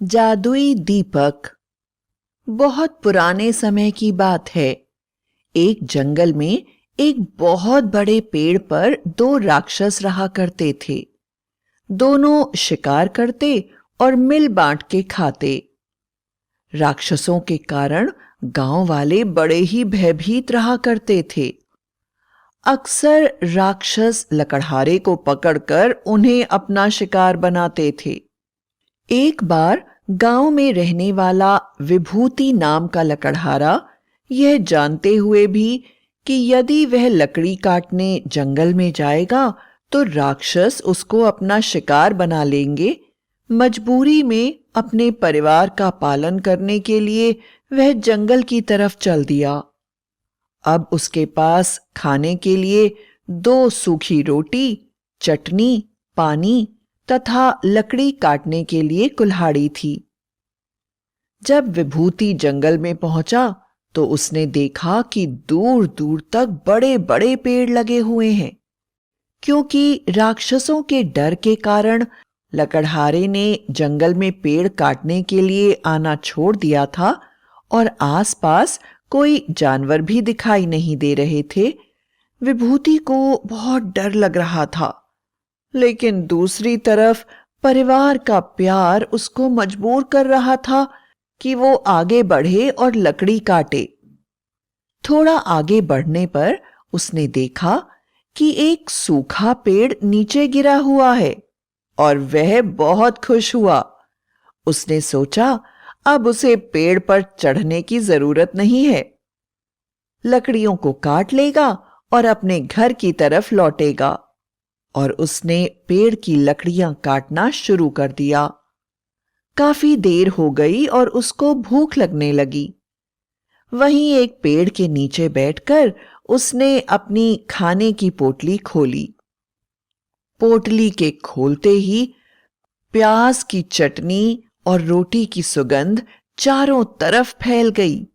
जादुई दीपक। बहुत पुराने समय की बात है। एक जंगल में एक बहुत बड़े पेड़ पर दो राक्षस रहा करते थे। दोनों शिकार करते और मिल बांट के खाते। राक्षसों के कारण गांव वाले बड़े ही भयभीत रहा करते थे। अक्सर राक्षस लकड़हारे को पकड़कर उन्हें अपना शिकार बनाते थे। एक बार गांव में रहने वाला विभूति नाम का लकड़हारा यह जानते हुए भी कि यदि वह लकड़ी काटने जंगल में जाएगा तो राक्षस उसको अपना शिकार बना लेंगे, मजबूरी में अपने परिवार का पालन करने के लिए वह जंगल की तरफ चल दिया। अब उसके पास खाने के लिए दो सूखी रोटी, चटनी, पानी तथा लकड़ी काटने के लिए कुल्हाड़ी थी। जब विभूति जंगल में पहुंचा तो उसने देखा कि दूर दूर तक बड़े बड़े पेड़ लगे हुए हैं। क्योंकि राक्षसों के डर के कारण लकड़हारे ने जंगल में पेड़ काटने के लिए आना छोड़ दिया था और आसपास कोई जानवर भी दिखाई नहीं दे रहे थे, विभूति को बहुत डर लग रहा था। लेकिन दूसरी तरफ परिवार का प्यार उसको मजबूर कर रहा था कि वो आगे बढ़े और लकड़ी काटे। थोड़ा आगे बढ़ने पर उसने देखा कि एक सूखा पेड़ नीचे गिरा हुआ है और वह बहुत खुश हुआ। उसने सोचा अब उसे पेड़ पर चढ़ने की जरूरत नहीं है। लकड़ियों को काट लेगा और अपने घर की तरफ लौटेगा। और उसने पेड़ की लकड़ियां काटना शुरू कर दिया। काफी देर हो गई और उसको भूख लगने लगी। वहीं एक पेड़ के नीचे बैठकर उसने अपनी खाने की पोटली खोली। पोटली के खोलते ही प्याज की चटनी और रोटी की सुगंध चारों तरफ फैल गई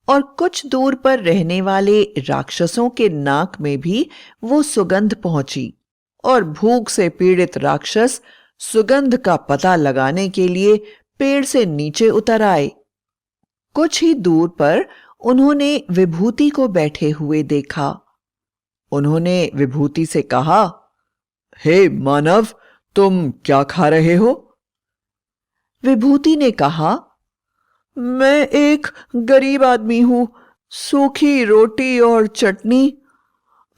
और कुछ दूर पर रहने वाले राक्षसों के नाक में भी वो सुगंध पहुंची और भूख से पीड़ित राक्षस सुगंध का पता लगाने के लिए पेड़ से नीचे उतर आए। कुछ ही दूर पर उन्होंने विभूति को बैठे हुए देखा। उन्होंने विभूति से कहा, हे मानव, तुम क्या खा रहे हो? विभूति ने कहा, मैं एक गरीब आदमी हूं, सूखी रोटी और चटनी।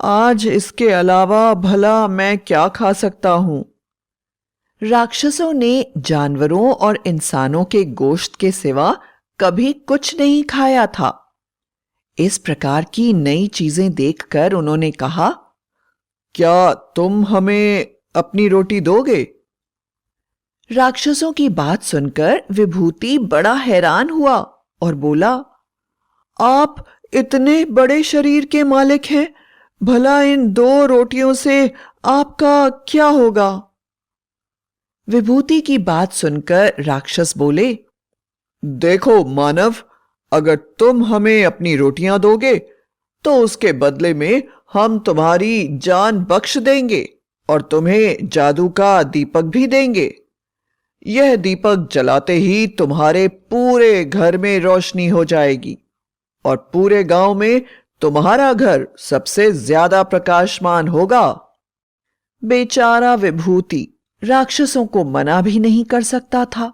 आज इसके अलावा भला मैं क्या खा सकता हूं? राक्षसों ने जानवरों और इंसानों के गोश्त के सिवा कभी कुछ नहीं खाया था। इस प्रकार की नई चीजें देखकर उन्होंने कहा, क्या तुम हमें अपनी रोटी दोगे? राक्षसों की बात सुनकर विभूति बड़ा हैरान हुआ और बोला, आप इतने बड़े शरीर के मालिक हैं, भला इन दो रोटियों से आपका क्या होगा? विभूति की बात सुनकर राक्षस बोले, देखो मानव, अगर तुम हमें अपनी रोटियां दोगे तो उसके बदले में हम तुम्हारी जान बख्श देंगे और तुम्हें जादू का दीपक भी देंगे। यह दीपक जलाते ही तुम्हारे पूरे घर में रोशनी हो जाएगी और पूरे गांव में तुम्हारा घर सबसे ज्यादा प्रकाशमान होगा। बेचारा विभूति राक्षसों को मना भी नहीं कर सकता था,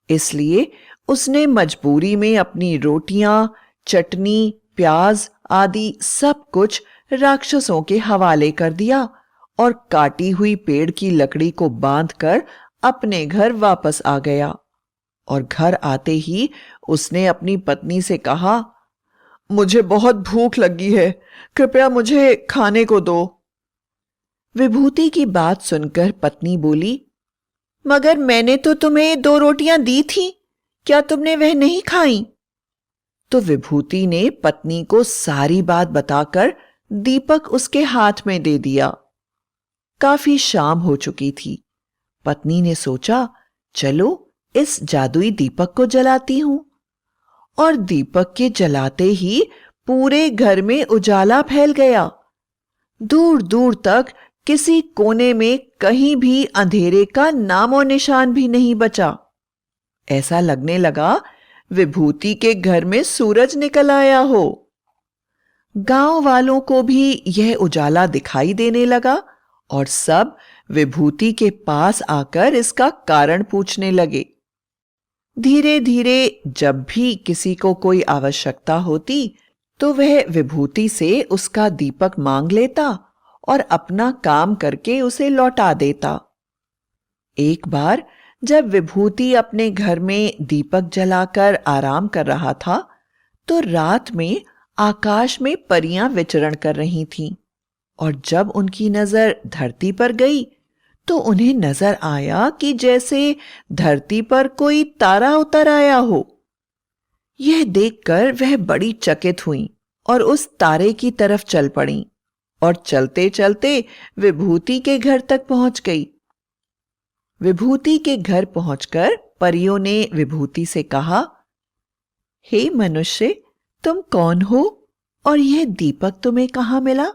इसलिए उसने मजबूरी में अपनी रोटियां, चटनी, प्याज आदि सब कुछ राक्षसों के हवाले कर दिया और काटी हुई पेड़ की लकड़ी को बांधकर अपने घर वापस आ गया। और घर आते ही उसने अपनी पत्नी से कहा, मुझे बहुत भूख लगी है, कृपया मुझे खाने को दो। विभूति की बात सुनकर पत्नी बोली, मगर मैंने तो तुम्हें दो रोटियां दी थी, क्या तुमने वह नहीं खाई? तो विभूति ने पत्नी को सारी बात बताकर दीपक उसके हाथ में दे दिया। काफी शाम हो चुकी थी। पत्नी ने सोचा, चलो इस जादुई दीपक को जलाती हूं। और दीपक के जलाते ही पूरे घर में उजाला फैल गया। दूर दूर तक किसी कोने में कहीं भी अंधेरे का नामो निशान भी नहीं बचा। ऐसा लगने लगा विभूति के घर में सूरज निकल आया हो। गांव वालों को भी यह उजाला दिखाई देने लगा और सब विभूति के पास आकर इसका कारण पूछने लगे। धीरे धीरे जब भी किसी को कोई आवश्यकता होती तो वह विभूति से उसका दीपक मांग लेता और अपना काम करके उसे लौटा देता। एक बार जब विभूति अपने घर में दीपक जलाकर आराम कर रहा था तो रात में आकाश में परियां विचरण कर रही थीं और जब उनकी नजर धरती पर गई तो उन्हें नजर आया कि जैसे धरती पर कोई तारा उतर आया हो। यह देखकर वह बड़ी चकित हुई और उस तारे की तरफ चल पड़ी और चलते चलते विभूति के घर तक पहुंच गई। विभूति के घर पहुंचकर परियों ने विभूति से कहा, हे मनुष्य, तुम कौन हो और यह दीपक तुम्हें कहाँ मिला?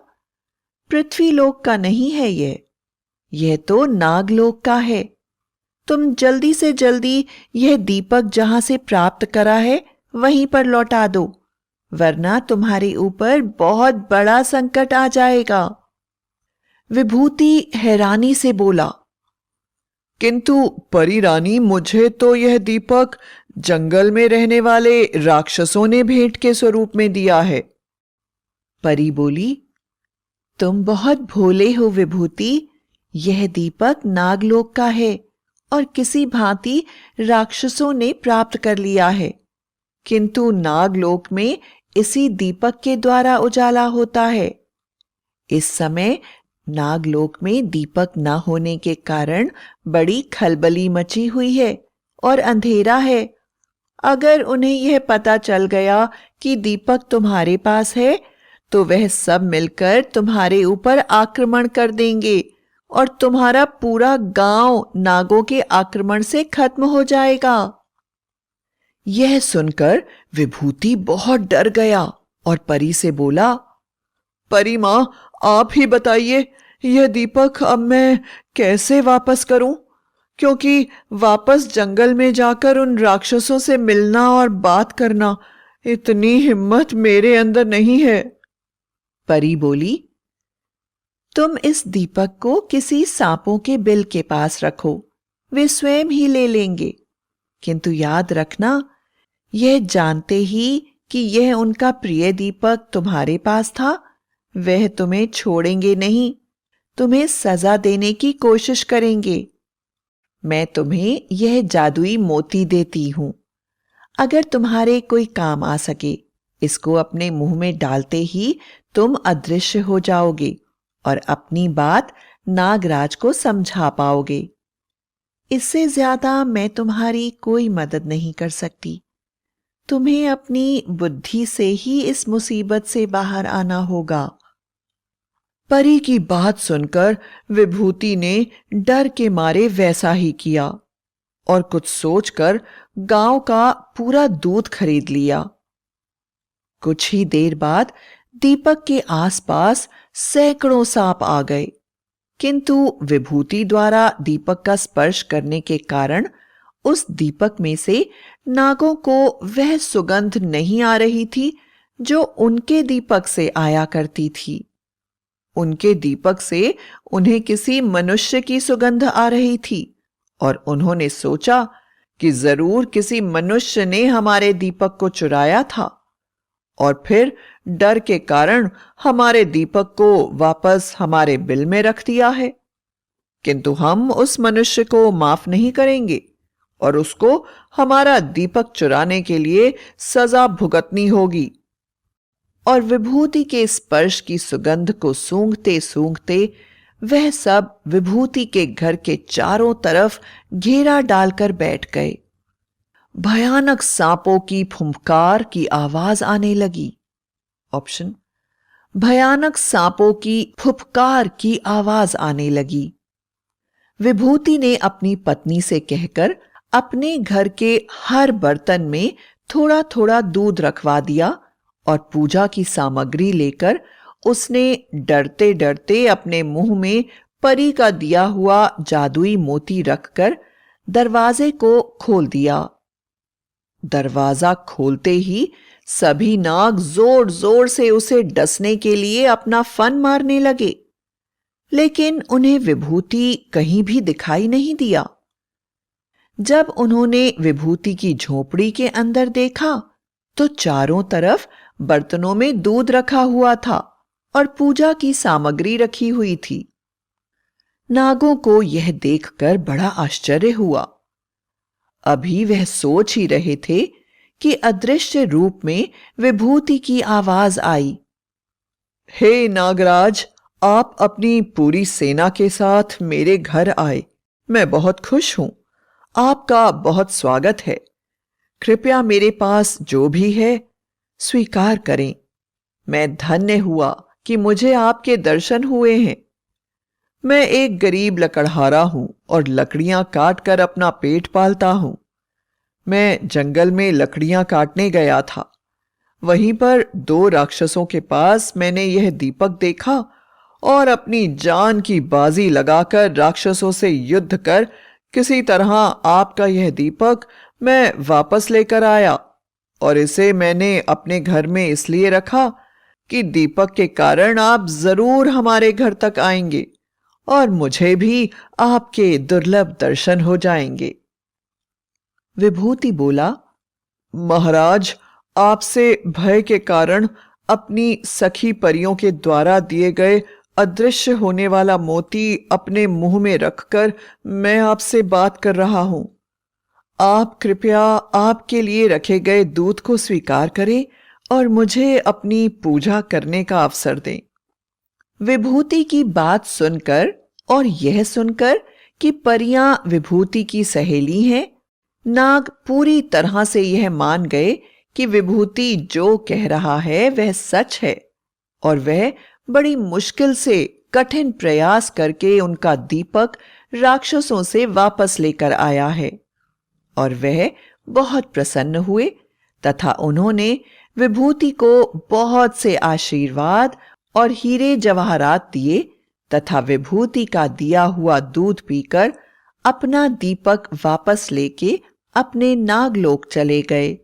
पृथ्वी लोक का नहीं है यह तो नागलोक का है। तुम जल्दी से जल्दी यह दीपक जहां से प्राप्त करा है वहीं पर लौटा दो, वरना तुम्हारे ऊपर बहुत बड़ा संकट आ जाएगा। विभूति हैरानी से बोला, किंतु परी रानी, मुझे तो यह दीपक जंगल में रहने वाले राक्षसों ने भेंट के स्वरूप में दिया है। परी बोली, तुम बहुत भोले हो विभूति, यह दीपक नागलोक का है और किसी भांति राक्षसों ने प्राप्त कर लिया है, किंतु नागलोक में इसी दीपक के द्वारा उजाला होता है। इस समय नागलोक में दीपक न होने के कारण बड़ी खलबली मची हुई है और अंधेरा है। अगर उन्हें यह पता चल गया कि दीपक तुम्हारे पास है तो वह सब मिलकर तुम्हारे ऊपर आक्रमण कर देंगे और तुम्हारा पूरा गांव नागों के आक्रमण से खत्म हो जाएगा। यह सुनकर विभूति बहुत डर गया और परी से बोला, परी मां, आप ही बताइए, यह दीपक अब मैं कैसे वापस करूं? क्योंकि वापस जंगल में जाकर उन राक्षसों से मिलना और बात करना, इतनी हिम्मत मेरे अंदर नहीं है। परी बोली, तुम इस दीपक को किसी सांपों के बिल के पास रखो, वे स्वयं ही ले लेंगे, किंतु याद रखना, यह जानते ही कि यह उनका प्रिय दीपक तुम्हारे पास था, वह तुम्हें छोड़ेंगे नहीं, तुम्हें सजा देने की कोशिश करेंगे। मैं तुम्हें यह जादुई मोती देती हूं, अगर तुम्हारे कोई काम आ सके, इसको अपने मुंह में डालते ही तुम अदृश्य हो जाओगे और अपनी बात नागराज को समझा पाओगे। इससे ज्यादा मैं तुम्हारी कोई मदद नहीं कर सकती। तुम्हें अपनी बुद्धि से ही इस मुसीबत से बाहर आना होगा। परी की बात सुनकर विभूति ने डर के मारे वैसा ही किया और कुछ सोचकर गांव का पूरा दूध खरीद लिया। कुछ ही देर बाद दीपक के आसपास सैकड़ों सांप आ गए, किंतु विभूति द्वारा दीपक का स्पर्श करने के कारण उस दीपक में से नागों को वह सुगंध नहीं आ रही थी जो उनके दीपक से आया करती थी। उनके दीपक से उन्हें किसी मनुष्य की सुगंध आ रही थी और उन्होंने सोचा कि जरूर किसी मनुष्य ने हमारे दीपक को चुराया था और फिर डर के कारण हमारे दीपक को वापस हमारे बिल में रख दिया है। किंतु हम उस मनुष्य को माफ नहीं करेंगे और उसको हमारा दीपक चुराने के लिए सजा भुगतनी होगी। और विभूति के स्पर्श की सुगंध को सूंघते सूंघते वह सब विभूति के घर के चारों तरफ घेरा डालकर बैठ गए। भयानक सांपों की फुंकार की आवाज आने लगी। ऑप्शन, भयानक सांपों की फुफकार की आवाज आने लगी। विभूति ने अपनी पत्नी से कहकर अपने घर के हर बर्तन में थोड़ा थोड़ा दूध रखवा दिया और पूजा की सामग्री लेकर उसने डरते डरते अपने मुंह में परी का दिया हुआ जादुई मोती रखकर दरवाजे को खोल दिया दरवाजा खोलते ही सभी नाग जोर जोर से उसे डसने के लिए अपना फन मारने लगे, लेकिन उन्हें विभूति कहीं भी दिखाई नहीं दिया। जब उन्होंने विभूति की झोपड़ी के अंदर देखा तो चारों तरफ बर्तनों में दूध रखा हुआ था और पूजा की सामग्री रखी हुई थी। नागों को यह देखकर बड़ा आश्चर्य हुआ। अभी वह सोच ही रहे थे कि अदृश्य रूप में विभूति की आवाज आई, हे नागराज, आप अपनी पूरी सेना के साथ मेरे घर आए। मैं बहुत खुश हूं। आपका बहुत स्वागत है। कृपया मेरे पास जो भी है स्वीकार करें। मैं धन्य हुआ कि मुझे आपके दर्शन हुए हैं। मैं एक गरीब लकड़हारा हूं और लकड़ियां काट कर अपना पेट पालता हूं। मैं जंगल में लकड़ियां काटने गया था। वहीं पर 2 राक्षसों के पास मैंने यह दीपक देखा और अपनी जान की बाजी लगाकर राक्षसों से युद्ध कर किसी तरह आपका यह दीपक मैं वापस लेकर आया और इसे मैंने अपने घर में इसलिए रखा कि दीपक के कारण आप जरूर हमारे घर तक आएंगे और मुझे भी आपके दुर्लभ दर्शन हो जाएंगे। विभूति बोला, महाराज, आपसे भय के कारण अपनी सखी परियों के द्वारा दिए गए अदृश्य होने वाला मोती अपने मुंह में रखकर मैं आपसे बात कर रहा हूं। आप कृपया आपके लिए रखे गए दूध को स्वीकार करें और मुझे अपनी पूजा करने का अवसर दें। विभूति की बात सुनकर और यह सुनकर कि परियां विभूति की सहेली हैं, नाग पूरी तरह से यह मान गए कि विभूति जो कह रहा है वह सच है और वह बड़ी मुश्किल से कठिन प्रयास करके उनका दीपक राक्षसों से वापस लेकर आया है। और वह बहुत प्रसन्न हुए तथा उन्होंने विभूति को बहुत से आशीर्वाद और हीरे जवाहरात दिए तथा विभूति का दिया हुआ दूध पीकर अपना दीपक वापस लेके अपने नागलोक चले गए।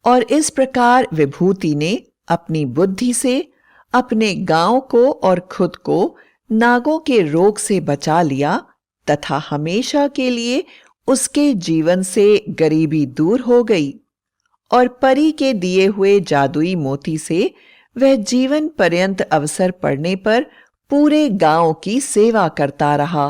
और इस प्रकार विभूति ने अपनी बुद्धि से अपने गांव को और खुद को नागों के रोग से बचा लिया तथा हमेशा के लिए उसके जीवन से गरीबी दूर हो गई और परी के दिए हुए जादुई मोती से वह जीवन पर्यंत अवसर पड़ने पर पूरे गांव की सेवा करता रहा।